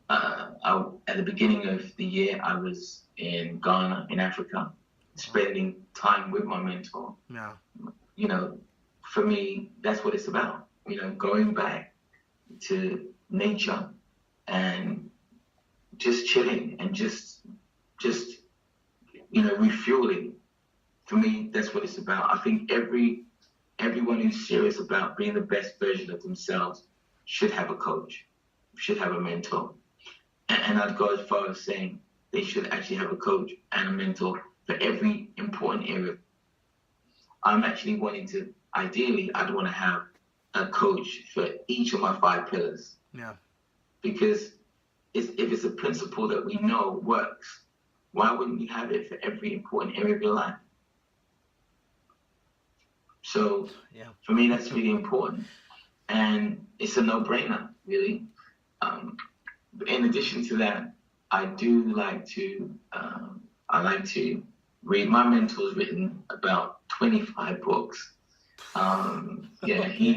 At the beginning of the year, I was in Ghana, in Africa, spending time with my mentor. Yeah. For me, that's what it's about. Going back to nature and just chilling and just refueling. For me, that's what it's about. I think everyone who's serious about being the best version of themselves should have a coach, should have a mentor. And I'd go as far as saying they should actually have a coach and a mentor for every important area. I'm actually ideally, I'd want to have a coach for each of my 5 pillars. Yeah. Because if it's a principle that we know works, why wouldn't you have it for every important area of your life? So for me, that's really important. And it's a no-brainer, really. In addition to that, I do like to read. My mentor's written about 25 books. He's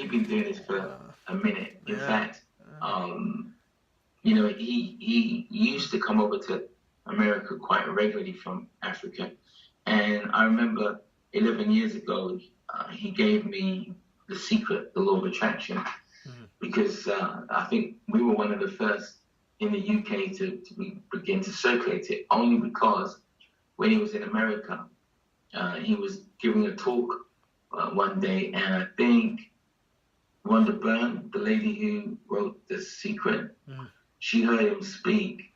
been doing this for a minute. In fact, he used to come over to America quite regularly from Africa. And I remember 11 years ago, he gave me The Secret, the Law of Attraction, because I think we were one of the first in the UK to begin to circulate it, only because when he was in America, he was giving a talk one day, and I think Rhonda Byrne, the lady who wrote The Secret, she heard him speak,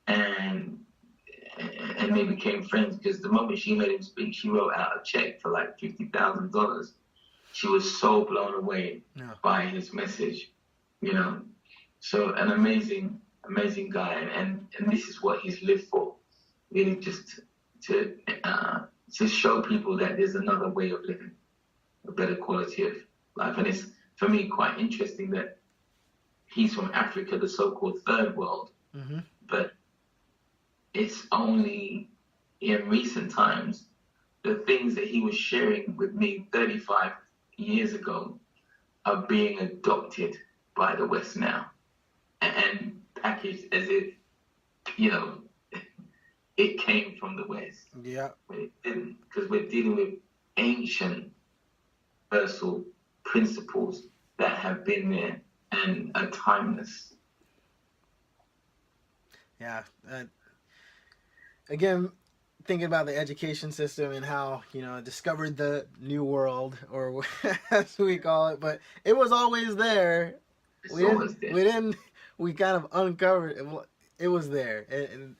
and they became friends, because the moment she heard him speak, she wrote out a check for like $50,000. She was so blown away by his message, So an amazing guy, and this is what he's lived for, really, just to show people that there's another way of living, a better quality of life. And it's, for me, quite interesting that he's from Africa, the so-called third world, but it's only in recent times the things that he was sharing with me 35 years ago are being adopted by the West now and packaged as if, it came from the West. Yeah. But it didn't, because we're dealing with ancient universal principles that have been there and are timeless. Yeah. Again, thinking about the education system and how, discovered the new world, or as we call it, but it was always there. We kind of uncovered it. It was there. And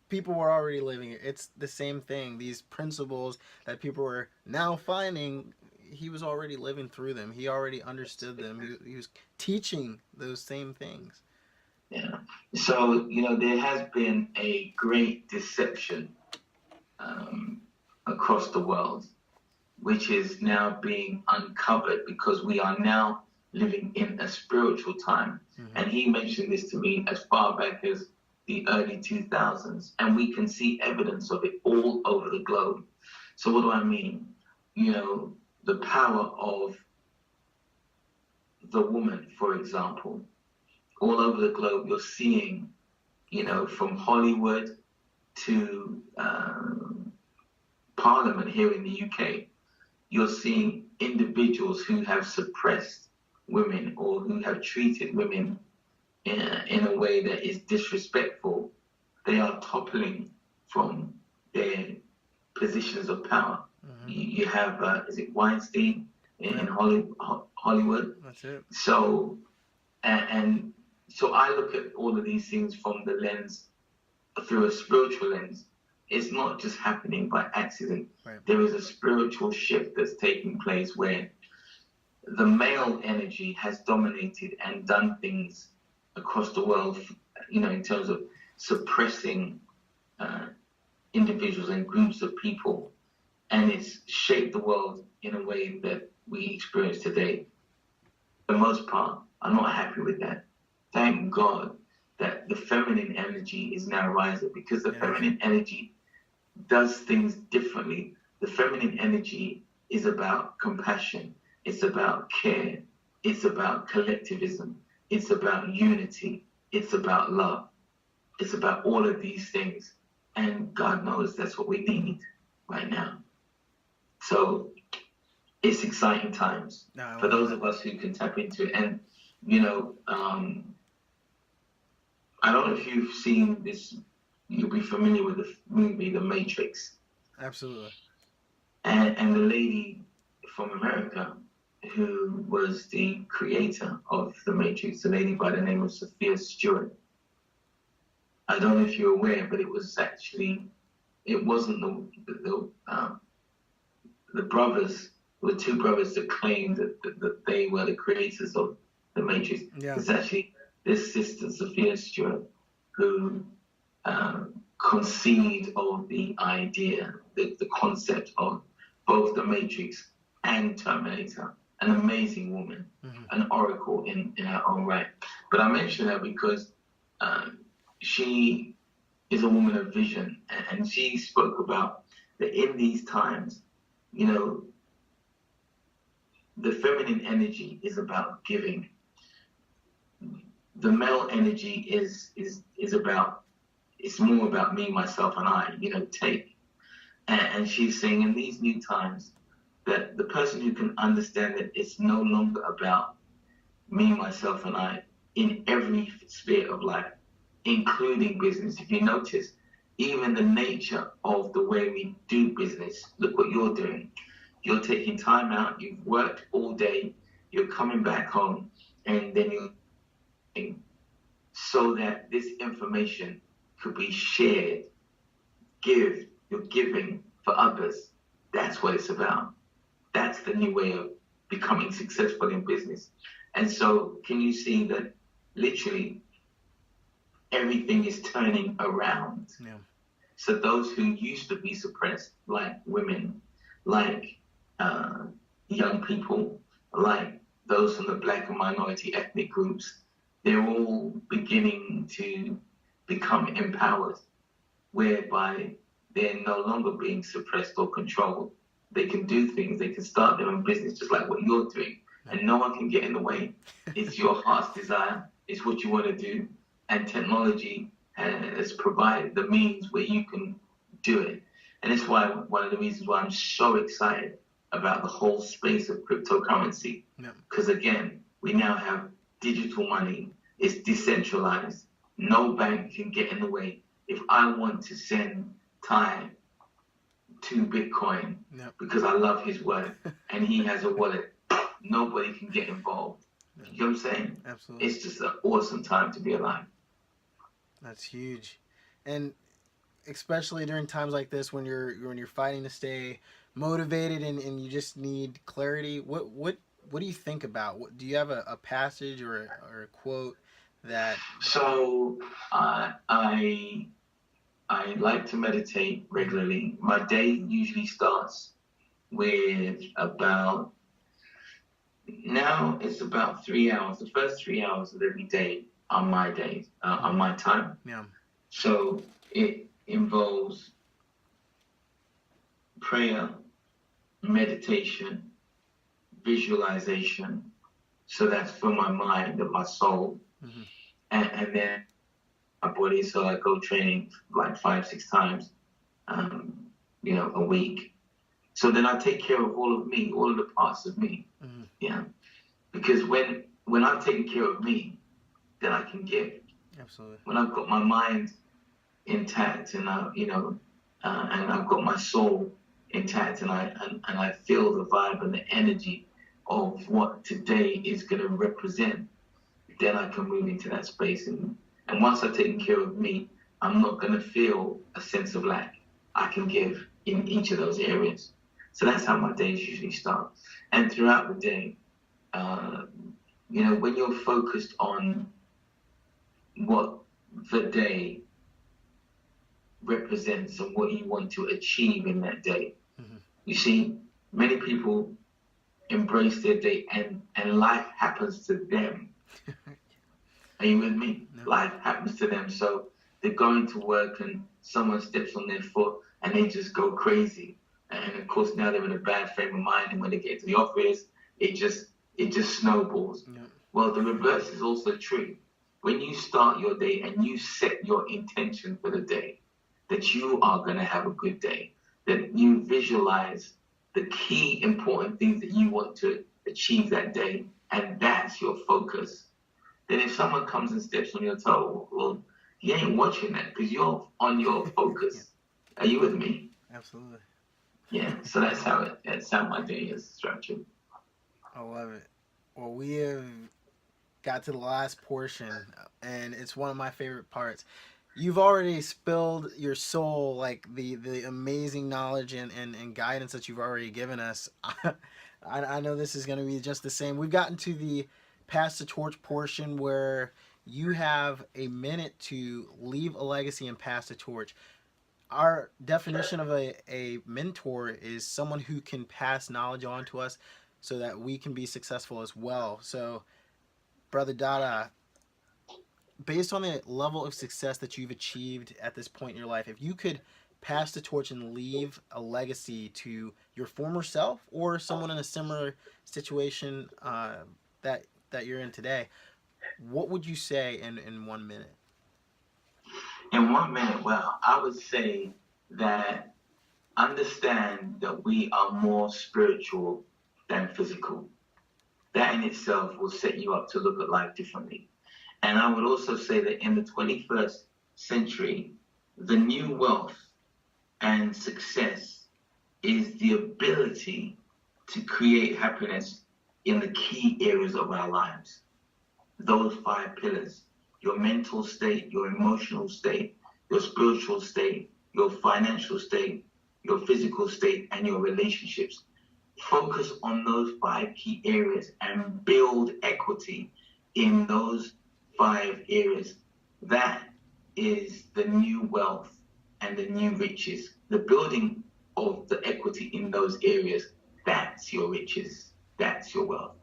people were already living it. It's the same thing. These principles that people were now finding, he was already living through them. He already understood them. He was teaching those same things. Yeah. So, there has been a great deception across the world, which is now being uncovered, because we are now living in a spiritual time. And he mentioned this to me as far back as the early 2000s, and we can see evidence of it all over the globe. So what do I mean? You know, the power of the woman, for example, all over the globe, you're seeing, you know, from Hollywood to Parliament here in the UK, you're seeing individuals who have suppressed women or who have treated women in a way that is disrespectful. They are toppling from their positions of power. You have, is it Weinstein in Hollywood? That's it. So, and so I look at all of these things from the lens, through a spiritual lens. It's not just happening by accident. Right. There is a spiritual shift that's taking place where the male energy has dominated and done things across the world, you know, in terms of suppressing individuals and groups of people. And it's shaped the world in a way that we experience today. For the most part, I'm not happy with that. Thank God that the feminine energy is now rising, because the feminine energy does things differently. The feminine energy is about compassion. It's about care. It's about collectivism. It's about unity. It's about love. It's about all of these things. And God knows that's what we need right now. So it's exciting times for those of us who can tap into it. And, you know, I don't know if you've seen this, you'll be familiar with the movie The Matrix. Absolutely. And the lady from America who was the creator of The Matrix, a lady by the name of Sophia Stewart. I don't know if you're aware, but it wasn't the brothers, the two brothers that claimed that they were the creators of The Matrix. Yeah. It's actually this sister, Sophia Stewart, who conceived of the idea, the concept of both The Matrix and Terminator. An amazing woman, an oracle in her own right. But I mention her because she is a woman of vision, and she spoke about that in these times, you know, the feminine energy is about giving. The male energy is about, it's more about me, myself, and I, you know, take. And she's saying in these new times that the person who can understand that it's no longer about me, myself, and I in every sphere of life, including business. If you notice, even the nature of the way we do business, look what you're doing. You're taking time out, you've worked all day, you're coming back home, and then you're so that this information could be shared, you're giving for others. That's what it's about. That's the new way of becoming successful in business. And so can you see that literally everything is turning around? Yeah. So those who used to be suppressed, like women, like young people, like those from the Black and minority ethnic groups, they're all beginning to become empowered, whereby they're no longer being suppressed or controlled. They can do things, they can start their own business just like what you're doing, and no one can get in the way. It's your heart's desire, it's what you want to do, and technology has provided the means where you can do it. And it's why one of the reasons why I'm so excited about the whole space of cryptocurrency. Because again, we now have digital money, it's decentralized, no bank can get in the way. If I want to send Ty to Bitcoin because I love his work and he has a wallet, nobody can get involved. You know what I'm saying? Absolutely. It's just an awesome time to be alive. That's huge. And especially during times like this when you're fighting to stay motivated and you just need clarity, what do you think about? Do you have a passage or a quote that... So I like to meditate regularly. My day usually starts with about Now it's about 3 hours. The first 3 hours of every day are my days, are my time. Yeah. So it involves prayer, meditation, visualization. So that's for my mind and my soul. Mm-hmm. And then my body. So I go training like 5, 6 times, a week. So then I take care of all of me, all of the parts of me. Mm-hmm. Yeah. Because when I've taken care of me, then I can give. Absolutely. When I've got my mind intact and and I've got my soul intact and I feel the vibe and the energy of what today is going to represent, then I can move into that space. And once I've taken care of me, I'm not going to feel a sense of lack. I can give in each of those areas. So that's how my days usually start. And throughout the day, when you're focused on what the day represents and what you want to achieve in that day, you see, many people embrace their day and life happens to them. Are you with me? No. Life happens to them. So they're going to work and someone steps on their foot and they just go crazy. And of course now they're in a bad frame of mind, and when they get to the office, it just snowballs. No. Well, the reverse is also true. When you start your day and you set your intention for the day, that you are going to have a good day, that you visualize the key important things that you want to achieve that day, and that's your focus, then if someone comes and steps on your toe, well, you ain't watching that because you're on your focus. Yeah. Are you with me? Absolutely. Yeah. So that's how my day is structured. I love it. Well, we have got to the last portion, and it's one of my favorite parts. You've already spilled your soul, like the amazing knowledge and guidance that you've already given us. I know this is going to be just the same. We've gotten to the pass the torch portion where you have a minute to leave a legacy and pass the torch. Our definition of a mentor is someone who can pass knowledge on to us so that we can be successful as well. So, Brother Dada, based on the level of success that you've achieved at this point in your life, if you could pass the torch and leave a legacy to your former self or someone in a similar situation that you're in today, what would you say in 1 minute? In 1 minute, well, I would say that understand that we are more spiritual than physical. That in itself will set you up to look at life differently. And I would also say that in the 21st century, the new wealth and success is the ability to create happiness in the key areas of our lives. Those 5 pillars: your mental state, your emotional state, your spiritual state, your financial state, your physical state, and your relationships. Focus on those 5 key areas and build equity in those 5 areas. That is the new wealth and the new riches. The building of the equity in those areas, that's your riches, that's your wealth.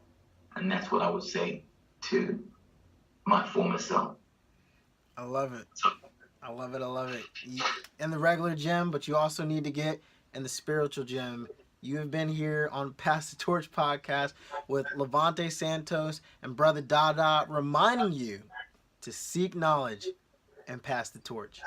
And that's what I would say to my former self. I love it. I love it. I love it. In the regular gym, but you also need to get in the spiritual gym. You have been here on Pass the Torch podcast with Levante Santos and Brother Dada, reminding you to seek knowledge and pass the torch.